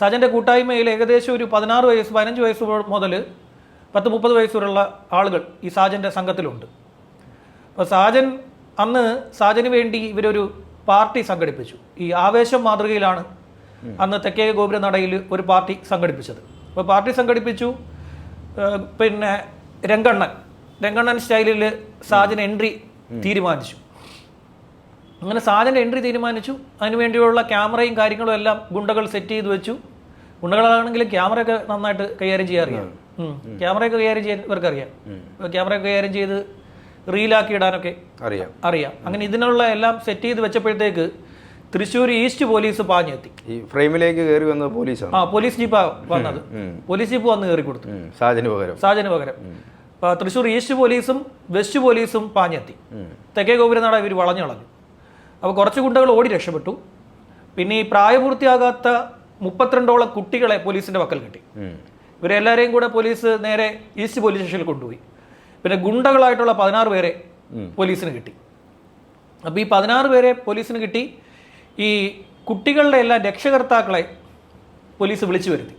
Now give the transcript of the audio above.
സാജൻ്റെ കൂട്ടായ്മയിൽ ഏകദേശം ഒരു 16 വയസ്സ് 15 വയസ്സ് മുതൽ 10-30 വയസ്സ് വരെയുള്ള ആളുകൾ ഈ സാജൻ്റെ സംഘത്തിലുണ്ട്. അപ്പോൾ അന്ന് സാജന് വേണ്ടി ഇവരൊരു പാർട്ടി സംഘടിപ്പിച്ചു. ഈ ആവേശം മാതൃകയിലാണ് അന്ന് തെക്കേ ഗോപുരനടയിൽ ഒരു പാർട്ടി സംഘടിപ്പിച്ചത്. അപ്പോൾ പാർട്ടി സംഘടിപ്പിച്ചു. പിന്നെ രംഗണ്ണൻ സ്റ്റൈലിൽ സാജൻ എൻട്രി തീരുമാനിച്ചു. അങ്ങനെ സാജൻ്റെ എൻട്രി തീരുമാനിച്ചു. അതിനുവേണ്ടിയുള്ള ക്യാമറയും കാര്യങ്ങളും എല്ലാം ഗുണ്ടകൾ സെറ്റ് ചെയ്ത് വെച്ചു. ഗുണ്ടകളാണെങ്കിലും ക്യാമറയൊക്കെ നന്നായിട്ട് കൈകാര്യം ചെയ്യാൻ അറിയാം. ക്യാമറയൊക്കെ കൈകാര്യം ചെയ്യാൻ ഇവർക്കറിയാം. ക്യാമറയൊക്കെ കൈകാര്യം ചെയ്ത് റീലാക്കി ഇടാനൊക്കെ അറിയാം. അങ്ങനെ ഇതിനുള്ള എല്ലാം സെറ്റ് ചെയ്ത് വെച്ചപ്പോഴത്തേക്ക് തൃശ്ശൂർ ഈസ്റ്റ് പോലീസ് പാഞ്ഞെത്തി. ഈ ഫ്രെയിമിലേക്ക് കയറി വന്നത് പോലീസാണ്. പോലീസ് ജീപ്പാണ് വന്നത്. പോലീസ് ജീപ്പ് വന്ന് കയറി കൊടുത്തു സാജന് പകരം. തൃശ്ശൂർ ഈസ്റ്റ് പോലീസും വെസ്റ്റ് പോലീസും പാഞ്ഞെത്തി. തെക്കേ ഗോപുരനട ഇവർ വളഞ്ഞു കളഞ്ഞു. അപ്പോൾ കുറച്ച് ഗുണ്ടകൾ ഓടി രക്ഷപ്പെട്ടു. പിന്നെ ഈ പ്രായപൂർത്തിയാകാത്ത 32ഓളം കുട്ടികളെ പോലീസിന്റെ പക്കൽ കിട്ടി. ഇവരെല്ലാവരെയും കൂടെ പോലീസ് നേരെ ഈസ്റ്റ് പോലീസ് സ്റ്റേഷനിൽ കൊണ്ടുപോയി. പിന്നെ ഗുണ്ടകളായിട്ടുള്ള 16 പേരെ പോലീസിന് കിട്ടി. അപ്പോൾ ഈ 16 പേരെ പോലീസിന് കിട്ടി. ഈ കുട്ടികളുടെ എല്ലാ രക്ഷകർത്താക്കളെ പോലീസ് വിളിച്ചു വരുത്തി.